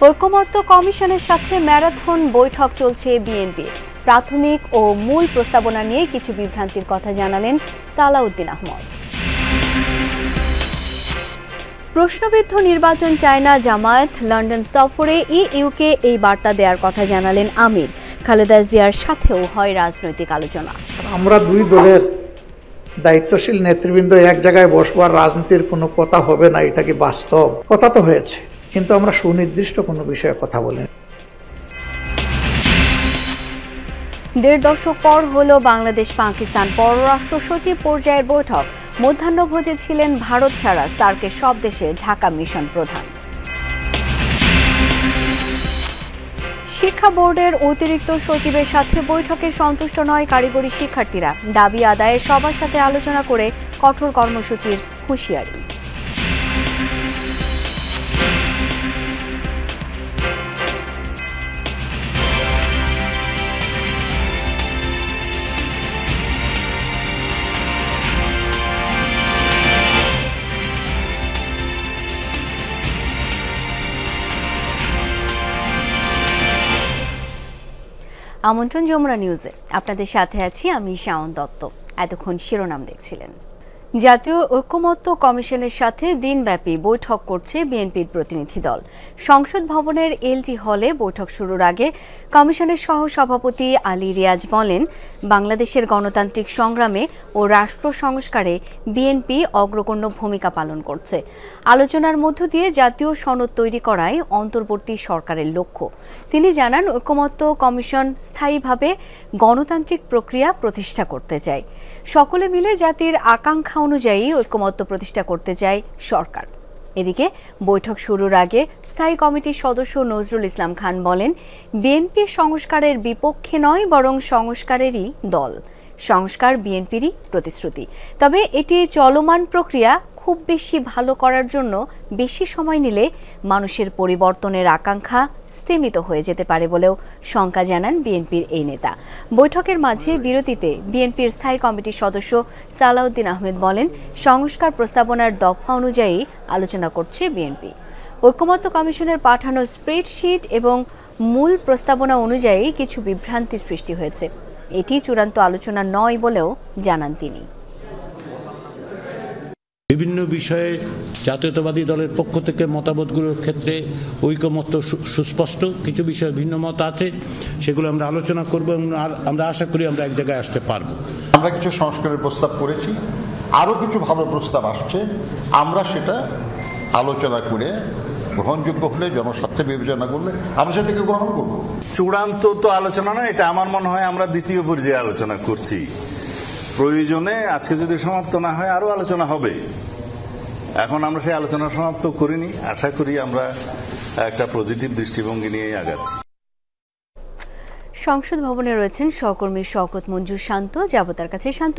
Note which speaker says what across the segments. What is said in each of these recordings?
Speaker 1: ঐকমত্য কমিশনের সাথে ম্যারাথন বৈঠক চলছে বিএনপির। প্রাথমিক ও মূল প্রস্তাবনা নিয়ে কিছু বিভ্রান্তির কথা জানালেন সালাউদ্দিন আহমদ। প্রশ্নবিদ্ধ নির্বাচন চায় না জামায়াত, লন্ডন সফরে ইউকে এই বার্তা দেওয়ার কথা জানালেন আমির। খালেদা জিয়ার সাথেও হয় রাজনৈতিক আলোচনা।
Speaker 2: আমরা দুই দলের দায়িত্বশীল নেতৃবৃন্দ এক জায়গায় বসবার রাজনীতির কোনো কথা হবে না, এটা কি বাস্তব? কথা তো হয়েছে, কিন্তু আমরা সুনির্দিষ্ট কোনো বিষয়ে কথা বলিনি।
Speaker 1: ১.৫ দশক পর হলো বাংলাদেশ পাকিস্তান পররাষ্ট্র সচিব পর্যায়ের বৈঠক। মধ্যাহ্নভোজে ছিলেন ভারত ছাড়া সার্কের সব দেশের ঢাকা মিশন প্রধান। শিক্ষা বোর্ডের অতিরিক্ত সচিবের সাথে বৈঠকে সন্তুষ্ট নয় কারিগরি শিক্ষার্থীরা। দাবি আদায়ে সবার সাথে আলোচনা করে কঠোর কর্মসূচির হুঁশিয়ারি। আমন্ত্রণ যমুনা নিউজে, আপনাদের সাথে আছি আমি শাওন দত্ত। এতক্ষণ শিরোনাম দেখছিলেন। জাতীয় ঐকমত্য কমিশনের সাথে দিনব্যাপী বৈঠক করছে বিএনপির প্রতিনিধি দল। সংসদ ভবনের এলটি হলে বৈঠক শুরুর আগে কমিশনের সহ সভাপতি আলী রিয়াজ বলেন, বাংলাদেশের গণতান্ত্রিক সংগ্রামে ও রাষ্ট্র সংস্কারে বিএনপি অগ্রগণ্য ভূমিকা পালন করছে। আলোচনার মধ্য দিয়ে জাতীয় সনদ তৈরি করাই অন্তর্বর্তী সরকারের লক্ষ্য। তিনি জানান, ঐকমত্য কমিশন স্থায়ীভাবে গণতান্ত্রিক প্রক্রিয়া প্রতিষ্ঠা করতে চায়। সকলে মিলে জাতির আকাঙ্ক্ষা অনুযায়ী ঐকমত্য প্রতিষ্ঠা করতে চায় সরকার। এদিকে বৈঠক শুরুর আগে স্থায়ী কমিটির সদস্য নজরুল ইসলাম খান বলেন, বিএনপি সংস্কারের বিপক্ষে নয়, বরং সংস্কারেরই দল। সংস্কার বিএনপিরই প্রতিশ্রুতি। তবে এটি চলমান প্রক্রিয়া। খুব বেশি ভালো করার জন্য বেশি সময় নিলে মানুষের পরিবর্তনের আকাঙ্ক্ষা স্তিমিত হয়ে যেতে পারে বলেও শঙ্কা জানান বিএনপির এই নেতা। বৈঠকের মাঝে বিরতিতে বিএনপির স্থায়ী কমিটির সদস্য সালাউদ্দিন আহমেদ বলেন, সংস্কার প্রস্তাবনার দফা অনুযায়ী আলোচনা করছে বিএনপি। ঐকমত্য কমিশনের পাঠানো স্প্রেডশিট এবং মূল প্রস্তাবনা অনুযায়ী কিছু বিভ্রান্তির সৃষ্টি হয়েছে। এটি চূড়ান্ত আলোচনা নয় বলেও জানান তিনি।
Speaker 3: বিভিন্ন বিষয়ে জাতীয়তাবাদী দলের পক্ষ থেকে মতামতগুলোর ক্ষেত্রে ঐকমত্য সুস্পষ্ট, কিছু বিষয়ে ভিন্ন মত আছে, সেগুলো আমরা আলোচনা করব এবং আমরা আশা করি আমরা এক জায়গায় আসতে পারবো।
Speaker 4: আমরা কিছু সংস্কারের প্রস্তাব করেছি, আরো কিছু ভালো প্রস্তাব আসছে। আমরা সেটা আলোচনা করে গ্রহণযোগ্য হলে, জনস্বার্থে বিবেচনা করলে আমরা সেটাকে গ্রহণ করবো।
Speaker 5: চূড়ান্ত তো আলোচনা নয়, এটা আমার মনে হয় আমরা দ্বিতীয় পর্যায়ে আলোচনা করছি। প্রয়োজনে আজকে যদি সমাপ্ত না হয় আরো আলোচনা হবে। এখন আমরা সেই আলোচনা সমাপ্ত করিনি। আশা করি আমরা একটা পজিটিভ দৃষ্টিভঙ্গি নিয়ে আগাচ্ছি।
Speaker 1: সংসদ ভবনে রয়েছেন সহকর্মী শওকত মঞ্জুর শান্ত। যাব তার কাছে। শান্ত,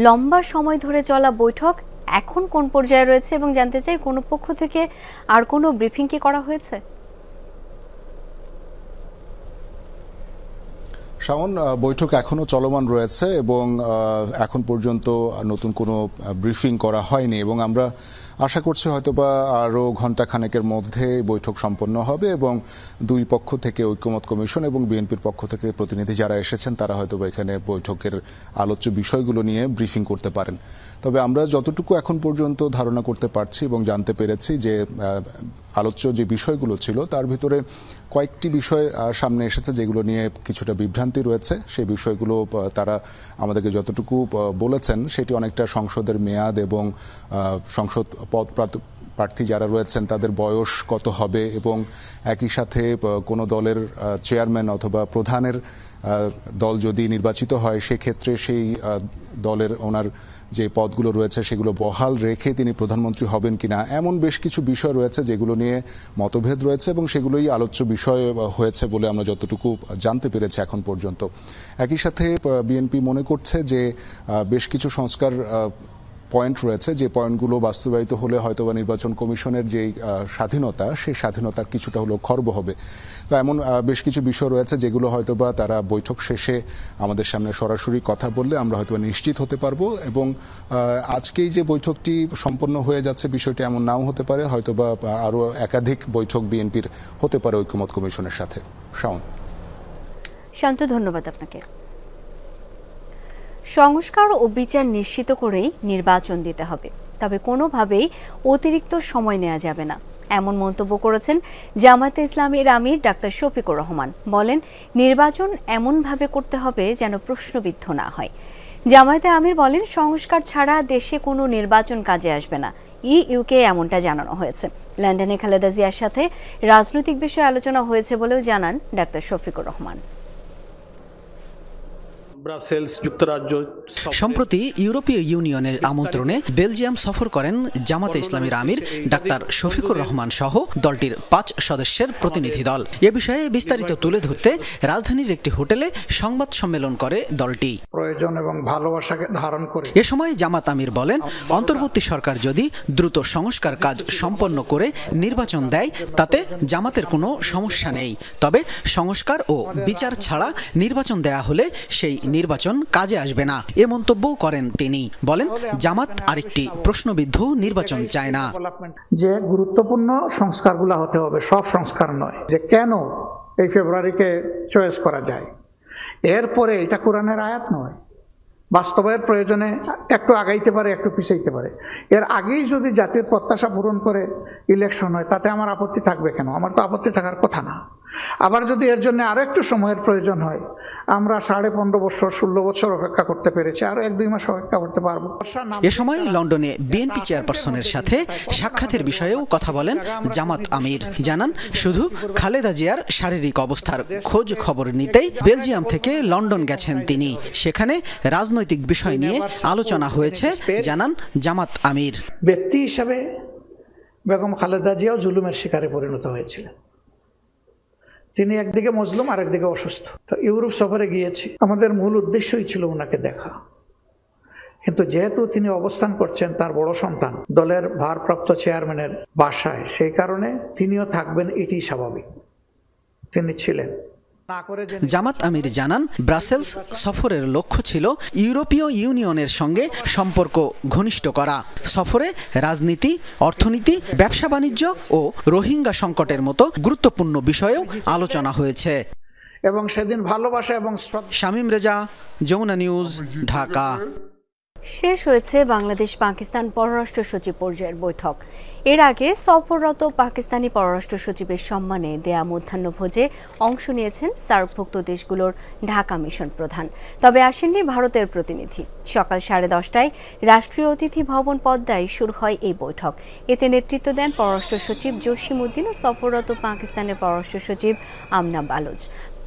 Speaker 1: লম্বা সময় ধরে চলা বৈঠক এখন কোন পর্যায়ে রয়েছে এবং জানতে চাই কোন পক্ষ থেকে আর কোনো ব্রিফিং কি করা হয়েছে?
Speaker 6: শাওন, বৈঠক এখনো চলমান রয়েছে এবং এখন পর্যন্ত নতুন কোনো ব্রিফিং করা হয়নি এবং আমরা আশা করছি হয়তোবা আরও ঘণ্টাখানেকের মধ্যে বৈঠক সম্পন্ন হবে এবং দুই পক্ষ থেকে ঐকমত্য কমিশন এবং বিএনপির পক্ষ থেকে প্রতিনিধি যারা এসেছেন তারা হয়তোবা এখানে বৈঠকের আলোচ্য বিষয়গুলো নিয়ে ব্রিফিং করতে পারেন। তবে আমরা যতটুকু এখন পর্যন্ত ধারণা করতে পারছি এবং জানতে পেরেছি যে আলোচ্য যে বিষয়গুলো ছিল তার ভিতরে কয়েকটি বিষয় সামনে এসেছে যেগুলো নিয়ে কিছুটা বিভ্রান্তি রয়েছে। সেই বিষয়গুলো তারা আমাদেরকে যতটুকু বলেছেন সেটি অনেকটা সংসদের মেয়াদ এবং সংসদ পদ প্রার্থী যারা রয়েছেন তাদের বয়স কত হবে এবং একই সাথে কোনো দলের চেয়ারম্যান অথবা প্রধানের দল যদি নির্বাচিত হয় সেক্ষেত্রে সেই দলের ওনার যে পদগুলো রয়েছে সেগুলো বহাল রেখে তিনি প্রধানমন্ত্রী হবেন কিনা, এমন বেশ কিছু বিষয় রয়েছে যেগুলো নিয়ে মতভেদ রয়েছে এবং সেগুলোই আলোচ্য বিষয় হয়েছে বলে আমরা যতটুকু জানতে পেরেছি এখন পর্যন্ত। একই সাথে বিএনপি মনে করছে যে বেশ কিছু সংস্কার পয়েন্ট রয়েছে, যে পয়েন্টগুলো বাস্তবায়িত হলে হয়তোবা নির্বাচন কমিশনের যে স্বাধীনতা, সেই স্বাধীনতার কিছুটা হলেও খর্ব হবে। তো এমন বেশ কিছু বিষয় রয়েছে যেগুলো হয়তোবা তারা বৈঠক শেষে আমাদের সামনে সরাসরি কথা বললে আমরা হয়তোবা নিশ্চিত হতে পারবো। এবং আজকেই যে বৈঠকটি সম্পন্ন হয়ে যাচ্ছে বিষয়টি এমন নাও হতে পারে, হয়তোবা আরো একাধিক বৈঠক বিএনপির হতে পারে ঐকমত্য কমিশনের সাথে। শাওন।
Speaker 1: শান্ত, ধন্যবাদ আপনাকে। সংস্কার ও বিচার নিশ্চিত করেই নির্বাচন দিতে হবে, তবে কোনোভাবেই অতিরিক্ত সময় নেওয়া যাবে না, এমন মন্তব্য করেছেন জামায়াতে ইসলামীর আমির ডাক্তার শফিকুর রহমান। বলেন, নির্বাচন এমনভাবে করতে হবে যেন প্রশ্নবিদ্ধ না হয়। জামায়াতে আমির বলেন, সংস্কার ছাড়া দেশে কোনো নির্বাচন কাজে আসবে না। ইউকে এমনটা জানানো হয়েছে। লন্ডনে খালেদা জিয়ার সাথে রাজনৈতিক বিষয়ে আলোচনা হয়েছে বলেও জানান ডাক্তার শফিকুর রহমান।
Speaker 7: সম্প্রতি ইউরোপীয় ইউনিয়নের আমন্ত্রণে বেলজিয়াম সফর করেন জামাতে ইসলামীর আমির ডাক্তার শফিকুর রহমান সহ দলটির 5 সদস্যের প্রতিনিধি দল। এ বিষয়ে বিস্তারিত তুলে ধরতে রাজধানীর একটি হোটেলে সংবাদ সম্মেলন করে দলটি।
Speaker 2: প্রয়োজন এবং ভালোবাসাকে ধারণ করে
Speaker 7: এ সময় জামাত আমির বলেন, অন্তর্বর্তী সরকার যদি দ্রুত সংস্কার কাজ সম্পন্ন করে নির্বাচন দেয় তাতে জামাতের কোনো সমস্যা নেই, তবে সংস্কার ও বিচার ছাড়া নির্বাচন দেয়া হলে সেই নির্বাচন কাজে আসবে না, এ মন্তব্য করেন তিনি। বলেন, জামাত আরেকটি প্রশ্নবিদ্ধ নির্বাচন চায় না।
Speaker 2: যে গুরুত্বপূর্ণ সংস্কারগুলো হতে হবে, সব সংস্কার নয়। যে কেন এই ফেব্রুয়ারিকে চয়েস করা যায়, এরপরে এটা কোরআনের আয়াত নয়, বাস্তবের প্রয়োজনে একটু আগাইতে পারে, একটু পিছাইতে পারে। এর আগেই যদি জাতির প্রত্যাশা পূরণ করে ইলেকশন হয় তাতে আমার আপত্তি থাকবে কেন? আমার তো আপত্তি থাকার কথা না। আবার যদি এর জন্য আরো একটু সময়ের প্রয়োজন হয়, আমরা 15.5 বছর 16 বছর অপেক্ষা করতে পেরেছি, আরো 1-2 মাস অপেক্ষা করতে পারবো।
Speaker 7: এ সময় লন্ডনে বিএনপি চেয়ারপারসনের সাথে সাক্ষাতের বিষয়েও কথা বলেন জামাত আমির। জানান, শুধু খালেদা জিয়ার শারীরিক অবস্থার খোঁজ খবর নিতেই বেলজিয়াম থেকে লন্ডন গেছেন তিনি। সেখানে রাজনৈতিক বিষয় নিয়ে আলোচনা হয়েছে, জানান জামাত আমির।
Speaker 2: ব্যক্তি হিসাবে বেগম খালেদা জিয়াও জুলুমের শিকারে পরিণত হয়েছিলেন। তিনি একদিকে মজলুম আর একদিকে অসুস্থ। তো ইউরোপ সফরে গিয়েছি, আমাদের মূল উদ্দেশ্যই ছিল ওনাকে দেখা, কিন্তু যেহেতু তিনি অবস্থান করছেন তার বড় সন্তান দলের ভারপ্রাপ্ত চেয়ারম্যানের বাসায়, সেই কারণে তিনিও থাকবেন, এটি স্বাভাবিক। তিনি ছিলেন।
Speaker 7: জামাত আমির জানান, ব্রাসেলস সফরের লক্ষ্য ছিল ইউরোপীয় ইউনিয়নের সঙ্গে সম্পর্ক ঘনিষ্ঠ করা। সফরে রাজনীতি, অর্থনীতি, ব্যবসা বাণিজ্য ও রোহিঙ্গা সংকটের মতো গুরুত্বপূর্ণ বিষয়েও আলোচনা হয়েছে।
Speaker 2: এবং সেদিন ভালোবাসা এবং
Speaker 7: শামীম রেজা, যমুনা নিউজ, ঢাকা।
Speaker 1: শেষ হয়েছে বাংলাদেশ পাকিস্তান পররাষ্ট্র সচিব পর্যায়ের বৈঠক। এর আগে সফররত পাকিস্তানি পররাষ্ট্র সচিবের সম্মানে দেয়া মধ্যাহ্নভোজে অংশ নিয়েছেন সার্কভুক্ত দেশগুলোর ঢাকা মিশন প্রধান, তবে আসেননি ভারতের প্রতিনিধি। সকাল 10:30টায় রাষ্ট্রীয় অতিথি ভবন পদ্মায় শুরু হয় এই বৈঠক। এতে নেতৃত্ব দেন পররাষ্ট্র সচিব জসিম উদ্দিন ও সফররত পাকিস্তানের পররাষ্ট্র সচিব আমনা বালুচ।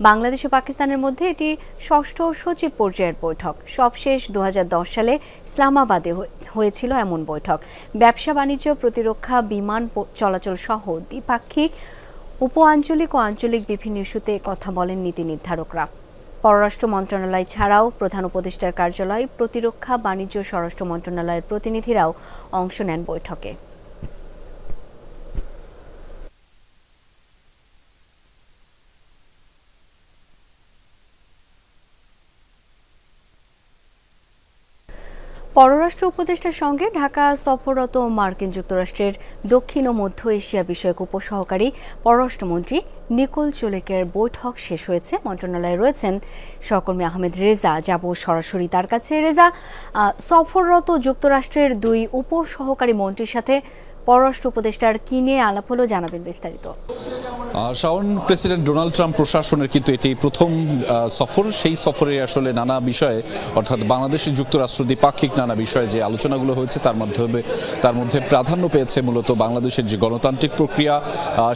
Speaker 1: বাংলাদেশ ও পাকিস্তানের মধ্যে এটি 6ষ্ঠ সচিব পর্যায়ের বৈঠক। সবশেষ 2010 সালে ইসলামাবাদে হয়েছিল এমন বৈঠক। ব্যবসা বাণিজ্য, প্রতিরক্ষা, বিমান চলাচল সহ দ্বিপাক্ষিক, উপ-আঞ্চলিক ও আঞ্চলিক বিভিন্ন ইস্যুতে কথা বলেন নীতি নির্ধারকরা। পররাষ্ট্র মন্ত্রণালয় ছাড়াও প্রধান উপদেষ্টার কার্যালয়, প্রতিরক্ষা, বাণিজ্য, স্বরাষ্ট্র মন্ত্রণালয়ের প্রতিনিধিরাও অংশ নেন বৈঠকে। পররাষ্ট্র উপদেষ্টার সঙ্গে ঢাকা সফররত মার্কিন যুক্তরাষ্ট্রের দক্ষিণ ও মধ্য এশিয়া বিষয়ক উপসহকারী পররাষ্ট্রমন্ত্রী নিকোল চোলেকের বৈঠক শেষ হয়েছে। মন্ত্রণালয়ে রয়েছেন সহকর্মী আহমেদ রেজা। যাব সরাসরি তার কাছে। রেজা, সফররত যুক্তরাষ্ট্রের 2 উপসহকারী মন্ত্রীর সাথে পররাষ্ট্র উপদেষ্টার কি নিয়ে আলাপ হলো, জানাবেন বিস্তারিত।
Speaker 8: শাওন, প্রেসিডেন্ট ডোনাল্ড ট্রাম্প প্রশাসনের কিন্তু এটি প্রথম সফর। সেই সফরে আসলে নানা বিষয়ে, অর্থাৎ বাংলাদেশের যুক্তরাষ্ট্র দ্বিপাক্ষিক নানা বিষয়ে যে আলোচনাগুলো হয়েছে তার মধ্যে প্রাধান্য পেয়েছে মূলত বাংলাদেশের যে গণতান্ত্রিক প্রক্রিয়া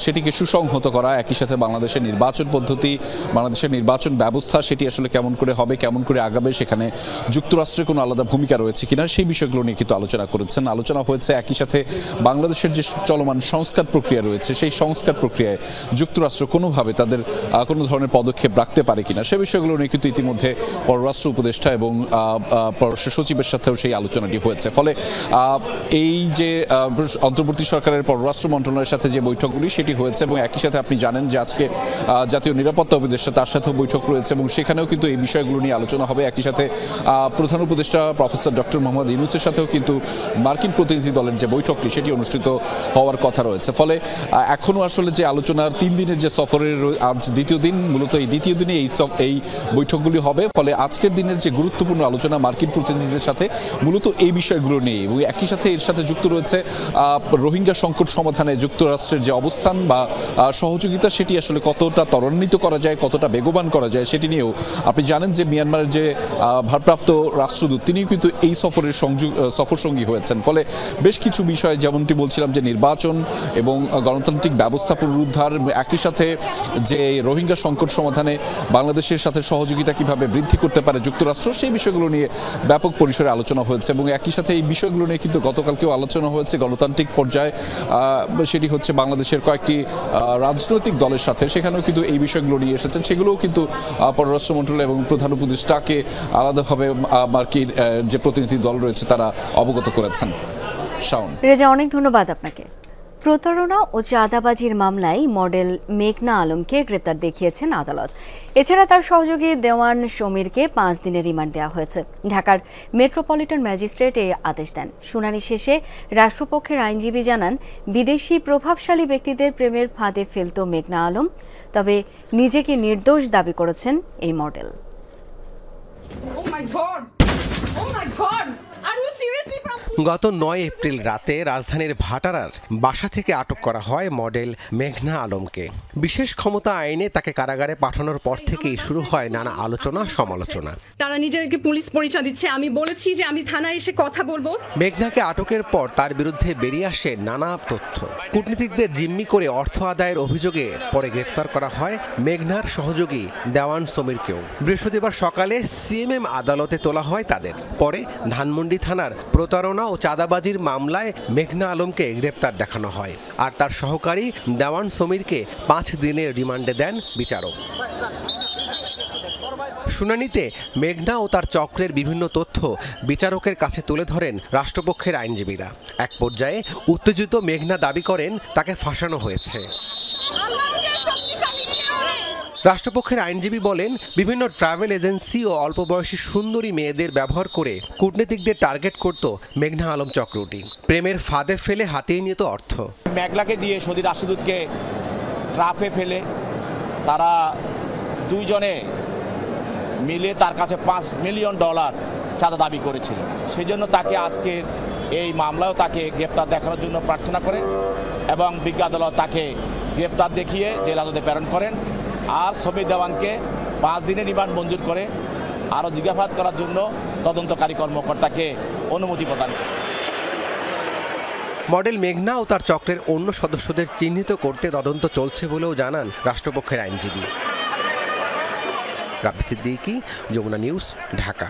Speaker 8: সেটিকে সুসংহত করা, একই সাথে বাংলাদেশের নির্বাচন পদ্ধতি, বাংলাদেশের নির্বাচন ব্যবস্থা সেটি আসলে কেমন করে হবে, কেমন করে আগাবে, সেখানে যুক্তরাষ্ট্রের কোনো আলাদা ভূমিকা রয়েছে কিনা সেই বিষয়গুলো নিয়ে কিন্তু আলোচনা করেছেন। আলোচনা হয়েছে একই সাথে বাংলাদেশের যে চলমান সংস্কার প্রক্রিয়া রয়েছে সেই সংস্কার প্রক্রিয়ায় যুক্তরাষ্ট্র কোনোভাবে তাদের কোনো ধরনের পদক্ষেপ রাখতে পারে কিনা সে বিষয়গুলো নিয়ে কিন্তু ইতিমধ্যে পররাষ্ট্র উপদেষ্টা এবং পররাষ্ট্র সচিবের সাথেও সেই আলোচনাটি হয়েছে। ফলে এই যে অন্তর্বর্তী সরকারের পররাষ্ট্র মন্ত্রণালয়ের সাথে যে বৈঠকগুলি সেটি হয়েছে এবং একই সাথে আপনি জানেন যে আজকে জাতীয় নিরাপত্তা উপদেষ্টা তার সাথেও বৈঠক রয়েছে এবং সেখানেও কিন্তু এই বিষয়গুলো নিয়ে আলোচনা হবে। একই সাথে প্রধান উপদেষ্টা প্রফেসর ডক্টর মোহাম্মদ ইউনূসের সাথেও কিন্তু মার্কিন প্রতিনিধি দলের যে বৈঠকটি সেটি অনুষ্ঠিত হওয়ার কথা রয়েছে। ফলে এখনো আসলে যে আলোচনার 3 দিনের যে সফরের আজ দ্বিতীয় দিন, মূলত এই দ্বিতীয় দিনে এই বৈঠকগুলি হবে। ফলে আজকের দিনের যে গুরুত্বপূর্ণ আলোচনা মার্কিন প্রতিনিধিদের সাথে মূলত এই বিষয়গুলো নিয়ে এবং একই সাথে এর সাথে যুক্ত রয়েছে রোহিঙ্গা সংকট সমাধানে যুক্তরাষ্ট্রের যে অবস্থান বা সহযোগিতা সেটি আসলে কতটা ত্বরান্বিত করা যায়, কতটা বেগবান করা যায় সেটি নিয়েও আপনি জানেন যে মিয়ানমারের যে ভারপ্রাপ্ত রাষ্ট্রদূত তিনিও কিন্তু এই সফরের সফরসঙ্গী হয়েছেন। ফলে বেশ কিছু বিষয় যেমনটি বলছিলাম যে নির্বাচন এবং গণতান্ত্রিক ব্যবস্থা পুনরুদ্ধার, একই সাথে যে রোহিঙ্গা সংকট সমাধানে বাংলাদেশের সাথে সহযোগিতা কিভাবে বৃদ্ধি করতে পারে যুক্তরাষ্ট্র সেই বিষয়গুলো নিয়ে ব্যাপক পরিসরে আলোচনা হয়েছে এবং একই সাথে এই বিষয়গুলো নিয়ে কিন্তু গতকালকেও আলোচনা হয়েছে গণতান্ত্রিক পর্যায়ে। সেটি হচ্ছে বাংলাদেশের কয়েকটি রাজনৈতিক দলের সাথে, সেখানেও কিন্তু এই বিষয়গুলো নিয়ে এসেছেন। সেগুলোও কিন্তু পররাষ্ট্র মন্ত্রণালয় এবং প্রধান উপদেষ্টাকে আলাদাভাবে মার্কিন যে প্রতিনিধি দল রয়েছে তারা অবগত করেছেন। শাওন,
Speaker 1: রেজা, অনেক ধন্যবাদ আপনাকে। প্রতারণা ও চাঁদাবাজির মামলায় মডেল মেঘনা আলমকে গ্রেপ্তার দেখিয়েছেন আদালত। এছাড়া তার সহযোগী দেওয়ান সমীরকে 5 দিনের রিমান্ড দেওয়া হয়েছে। ঢাকার মেট্রোপলিটন ম্যাজিস্ট্রেট এই আদেশ দেন। শুনানি শেষে রাষ্ট্রপক্ষের আইনজীবী জানান, বিদেশি প্রভাবশালী ব্যক্তিদের প্রেমের ফাঁদে ফেলত মেঘনা আলম, তবে নিজেকে নির্দোষ দাবি করেছেন এই মডেল।
Speaker 9: গত 9 এপ্রিল রাতে রাজধানীর ভাটারার বাসা থেকে আটক করা হয় মডেল মেঘনা আলমকে। বিশেষ ক্ষমতা আইনে তাকে কারাগারে পাঠানোর পর থেকেই শুরু হয় নানা আলোচনা সমালোচনা।
Speaker 10: তারা নিজেদেরকে পুলিশ পরিচয় দিচ্ছে, আমি বলেছি যে আমি থানায় এসে কথা বলবো।
Speaker 9: মেঘনাকে আটকের পর তার বিরুদ্ধে বেরিয়ে আসে নানা তথ্য। কূটনীতিকদের জিম্মি করে অর্থ আদায়ের অভিযোগে পরে গ্রেফতার করা হয় মেঘনার সহযোগী দেওয়ান সমীরকেও। বৃহস্পতিবার সকালে সিএমএম আদালতে তোলা হয় তাদের। পরে ধানমন্ডি থানার প্রতারণা ও চাঁদাবাজির মামলায় মেঘনা আলমকে গ্রেপ্তার দেখানো হয় আর তার সহকারী দেওয়ান সমীরকে 5 দিনের রিমান্ডে দেন বিচারক। শুনানিতে মেঘনা ও তার চক্রের বিভিন্ন তথ্য বিচারকের কাছে তুলে ধরেন রাষ্ট্রপক্ষের আইনজীবীরা। এক পর্যায়ে উত্তেজিত মেঘনা দাবি করেন তাকে ফাঁসানো হয়েছে। রাষ্ট্রপক্ষের আইনজীবী বলেন, বিভিন্ন ট্রাভেল এজেন্সি ও অল্প বয়সী সুন্দরী মেয়েদের ব্যবহার করে কূটনীতিকদের টার্গেট করত মেঘনা আলম চক্রটি। প্রেমের ফাঁদে ফেলে হাতিয়ে নিত অর্থ।
Speaker 11: মেঘলাকে দিয়ে সৌদি রাষ্ট্রদূতকে ট্রাফে ফেলে তারা দুইজনে মিলে তার কাছে $5 মিলিয়ন চাঁদা দাবি করেছিল। সেই জন্য তাকে আজকে এই মামলায়ও তাকে গ্রেপ্তার দেখানোর জন্য প্রার্থনা করে এবং বিজ্ঞ আদালত তাকে গ্রেপ্তার দেখিয়ে জেল আদালতে প্রেরণ করেন। আর সমীর দেওয়ানকে 5 দিনের রিমান্ড মঞ্জুর করে আরও জিজ্ঞাসাবাদ করার জন্য তদন্তকারী কর্মকর্তাকে অনুমতি প্রদান করে।
Speaker 9: মডেল মেঘনা ও তার চক্রের অন্য সদস্যদের চিহ্নিত করতে তদন্ত চলছে বলেও জানান রাষ্ট্রপক্ষের আইনজীবী। রাব্বি সিদ্দিকী, যমুনা নিউজ, ঢাকা।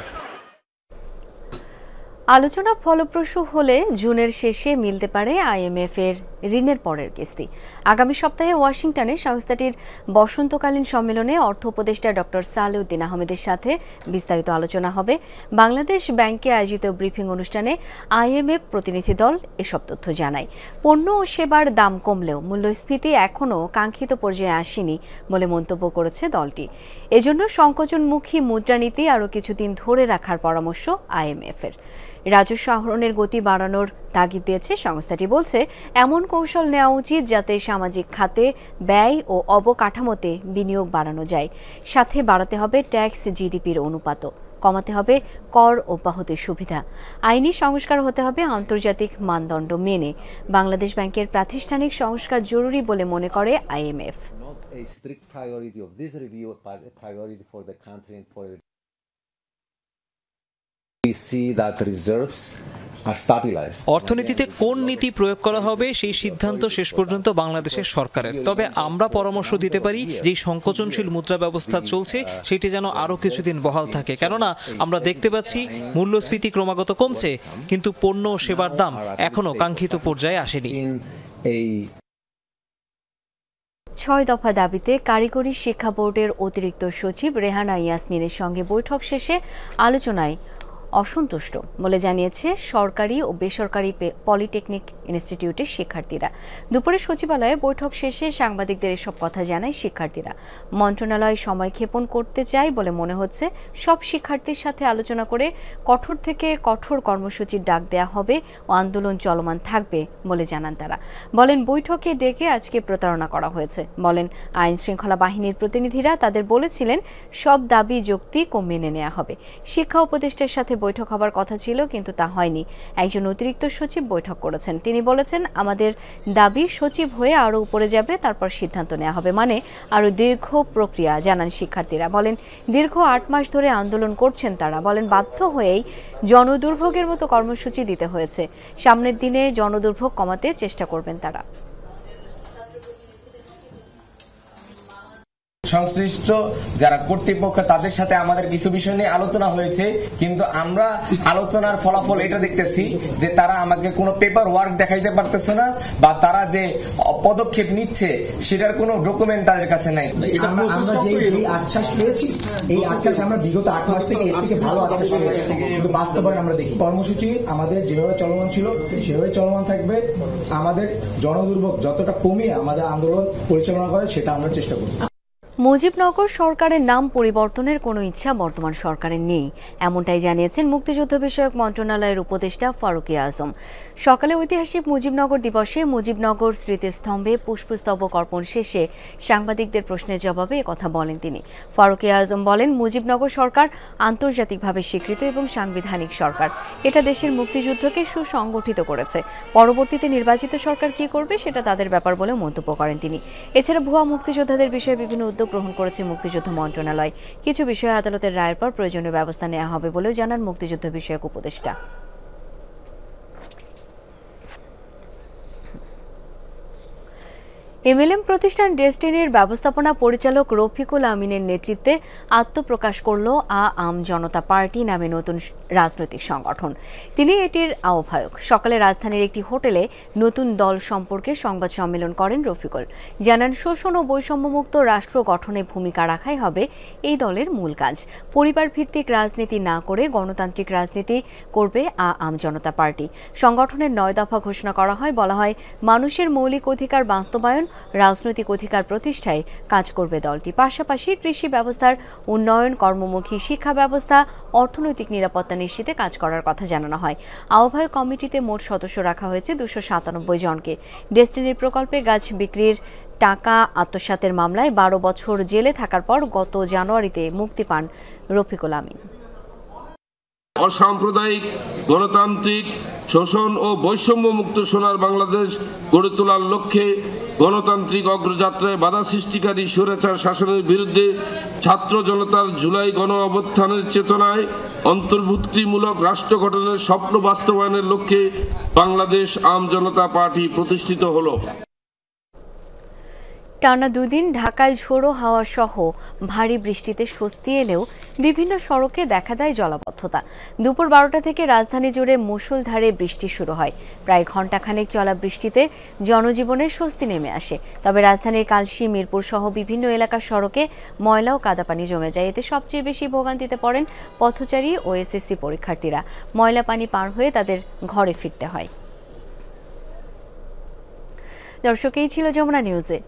Speaker 1: আলোচনা ফলপ্রসূ হলে জুনের শেষে মিলতে পারে আইএমএফ এর ঋণের পরের কিস্তি। আগামী সপ্তাহে ওয়াশিংটনে সংস্থাটির বসন্তকালীন সম্মেলনে অর্থ উপদেষ্টা ডক্টর সালেউদ্দিন আহমেদের সাথে বিস্তারিত আলোচনা হবে। বাংলাদেশ ব্যাংকে আয়োজিত ব্রিফিং অনুষ্ঠানে আইএমএফ প্রতিনিধি দল এসব তথ্য জানায়। পণ্য ও সেবার দাম কমলেও মূল্যস্ফীতি এখনও কাঙ্ক্ষিত পর্যায়ে আসেনি বলে মন্তব্য করেছে দলটি। এজন্য সংকোচনমুখী মুদ্রানীতি আরও কিছুদিন ধরে রাখার পরামর্শ আইএমএফ এর। রাজস্ব আহরণের গতি বাড়ানোর তাগিদ দিয়েছে সংস্থাটি। বলছে, এমন কৌশল নেওয়া উচিত যাতে সামাজিক খাতে ব্যয় ও অবকাঠামোতে বিনিয়োগ বাড়ানো যায়। সাথে বাড়াতে হবে ট্যাক্স জিডিপির অনুপাতও, কমাতে হবে কর অব্যাহতির সুবিধা, আইনি সংস্কার হতে হবে আন্তর্জাতিক মানদণ্ড মেনে। বাংলাদেশ ব্যাংকের প্রাতিষ্ঠানিক সংস্কার জরুরি বলে মনে করে আইএমএফ।
Speaker 12: অর্থনীতিতে কোন নীতি প্রয়োগ করা হবে সেই সিদ্ধান্ত শেষ পর্যন্ত বাংলাদেশের সরকারের। তবে আমরা পরামর্শ দিতে পারি, যেই সংকোচনশীল মুদ্রা ব্যবস্থা চলছে সেটি যেন আরো কিছুদিন বহাল থাকে। কেননা আমরা দেখতে পাচ্ছি মূল্যস্ফীতি ক্রমাগত কমছে, কিন্তু পণ্য ও সেবার দাম এখনো কাঙ্ক্ষিত পর্যায়ে আসেনি।
Speaker 1: 6 দফা দাবিতে কারিগরি শিক্ষা বোর্ডের অতিরিক্ত সচিব রেহানা ইয়াসমিনের সঙ্গে বৈঠক শেষে আলোচনায় অসন্তুষ্ট বলে জানিয়েছে সরকারি ও বেসরকারি পলিটেকনিক ইনস্টিটিউটের শিক্ষার্থীরা। দুপুরে সচিবালয়ে বৈঠক শেষে সাংবাদিকদের এসব কথা জানায় শিক্ষার্থীরা। মন্ত্রণালয় সময়ক্ষেপণ করতে চায় বলে মনে হচ্ছে। সব শিক্ষার্থীর সাথে আলোচনা করে কঠোর থেকে কঠোর কর্মসূচির ডাক দেয়া হবে ও আন্দোলন চলমান থাকবে বলে জানান তারা। বলেন বৈঠকে ডেকে আজকে প্রতারণা করা হয়েছে। বলেন আইন শৃঙ্খলা বাহিনীর প্রতিনিধিরা তাদের বলেছিলেন সব দাবি যৌক্তিক ও মেনে নেওয়া হবে। শিক্ষা উপদেষ্টার সাথে বৈঠক হবার কথা ছিল, কিন্তু তা হয়নি। একজন অতিরিক্ত সচিব বৈঠক করেছেন। তিনি বলেছেন আমাদের দাবি সচিব হয়ে আরো উপরে যাবে, তারপর সিদ্ধান্ত নেওয়া হবে, মানে আরো দীর্ঘ প্রক্রিয়া, জানান শিক্ষার্থীরা। বলেন দীর্ঘ 8 মাস ধরে আন্দোলন করছেন তারা। বলেন বাধ্য হয়েই জনদুর্ভোগের মতো কর্মসূচি দিতে হয়েছে। সামনের দিনে জনদুর্ভোগ কমাতে চেষ্টা করবেন তারা।
Speaker 13: সংশ্লিষ্ট যারা কর্তৃপক্ষ তাদের সাথে আমাদের কিছু বিষয় নিয়ে আলোচনা হয়েছে, কিন্তু আমরা আলোচনার ফলাফল এটা দেখতেছি যে তারা আমাকে কোনো পেপার ওয়ার্ক দেখাইতে পারতেছে না, বা তারা যে পদক্ষেপ নিচ্ছে সেটার কোনো ডকুমেন্ট তাদের কাছে নাই।
Speaker 14: আমরা যে আশ্বাস পেয়েছি, এই আশ্বাস আমরা বিগত 8 মাস থেকে এর থেকে ভালো আশ্বাস পেয়েছি, কিন্তু বাস্তবায়ন আমরা দেখি। কর্মসূচি আমাদের যেভাবে চলমান ছিল সেভাবে চলমান থাকবে। আমাদের জনদুর্ভোগ যতটা কমিয়ে আমাদের আন্দোলন পরিচালনা করে সেটা আমরা চেষ্টা করব।
Speaker 1: মুজিবনগর সরকারের নাম পরিবর্তনের কোনো ইচ্ছা বর্তমান সরকারের নেই, এমনটাই জানিয়েছেন মুক্তিযুদ্ধ বিষয়ক মন্ত্রণালয়ের উপদেষ্টা ফারুকী আজম। সকালে ঐতিহাসিক মুজিবনগর দিবসে মুজিবনগর স্মৃতিস্তম্ভে পুষ্পস্তবক অর্পণ শেষে সাংবাদিকদের প্রশ্নের জবাবে একথা বলেন তিনি। ফারুকী আজম বলেন মুজিবনগর সরকার আন্তর্জাতিকভাবে স্বীকৃত এবং সাংবিধানিক সরকার। এটা দেশের মুক্তিযুদ্ধকে সুসংগঠিত করেছে। পরবর্তীতে নির্বাচিত সরকার কি করবে সেটা তাদের ব্যাপার বলে মন্তব্য করেন তিনি। এছাড়া ভুয়া মুক্তিযোদ্ধাদের বিষয়ে বিভিন্ন উদ্যোগ গ্রহণ করেছে মুক্তিযুদ্ধ মন্ত্রণালয়। কিছু বিষয়ে আদালতের রায়ের পর প্রয়োজনীয় ব্যবস্থা নেওয়া হবে বলেও জানান মুক্তিযুদ্ধ বিষয়ক উপদেষ্টা। এমএলএম প্রতিষ্ঠান ডেস্টিনির ব্যবস্থাপনা পরিচালক রফিকুল আমিনের নেতৃত্বে আত্মপ্রকাশ করল আম জনতা পার্টি নামে নতুন রাজনৈতিক সংগঠন। তিনি এটির আহ্বায়ক। সকালে রাজধানীর একটি হোটেলে নতুন দল সম্পর্কে সংবাদ সম্মেলন করেন রফিকুল। জানান শোষণ ও বৈষম্যমুক্ত রাষ্ট্র গঠনে ভূমিকা রাখাই হবে এই দলের মূল কাজ। পরিবার ভিত্তিক রাজনীতি না করে গণতান্ত্রিক রাজনীতি করবে আম জনতা পার্টি। সংগঠনের 9 দফা ঘোষণা করা হয়। বলা হয় মানুষের মৌলিক অধিকার বাস্তবায়ন, রাজনৈতিক অধিকার প্রতিষ্ঠায় কাজ করবে দলটি। পাশাপাশি কৃষি ব্যবস্থার উন্নয়ন, কর্মমুখী শিক্ষা ব্যবস্থা, অর্থনৈতিক নিরাপত্তা নিশ্চিতে কাজ করার কথা জানানো হয়। আহ্বায়ক কমিটিতে মোট সদস্য রাখা হয়েছে 297 জনকে। ডেস্টিনির প্রকল্পে গাছ বিক্রির টাকা আত্মসাতের মামলায় 12 বছর জেলে থাকার পর গত জানুয়ারিতে মুক্তি পান রফিকুল আমিন।
Speaker 15: অসাম্প্রদায়িক, গণতান্ত্রিক, শোষণ ও বৈষম্য মুক্ত সোনার বাংলাদেশ গড়ে তোলার লক্ষ্যে গণতান্ত্রিক অগ্রযাত্রায় বাধা সৃষ্টিকারী স্বৈরাচার শাসনের বিরুদ্ধে ছাত্র জনতার জুলাই গণ অভ্যুত্থানের চেতনায় অন্তর্ভুক্তিমূলক রাষ্ট্র গঠনের স্বপ্ন বাস্তবায়নের লক্ষ্যে বাংলাদেশ আম জনতা পার্টি প্রতিষ্ঠিত হলো।
Speaker 1: টানা 2 দিন ঢাকায় ঝোড়ো হাওয়া সহ ভারী বৃষ্টিতে স্বস্তি এলেও বিভিন্ন সড়কে দেখা দেয় জলাবদ্ধতা। দুপুর 12টা থেকে রাজধানী জুড়ে মুষলধারে বৃষ্টি শুরু হয়। প্রায় ঘণ্টাখানেক চলা বৃষ্টিতে জনজীবনের স্বস্তি নেমে আসে। তবে রাজধানীর কালশী, মিরপুর সহ বিভিন্ন এলাকার সড়কে ময়লা ও কাদা পানি জমে যায়। এতে সবচেয়ে বেশি ভোগান্তিতে পড়েন পথচারী ও এসএসসি পরীক্ষার্থীরা। ময়লা পানি পার হয়ে তাদের ঘরে ফিরতে হয়। দর্শক, এই ছিল যমুনা নিউজে।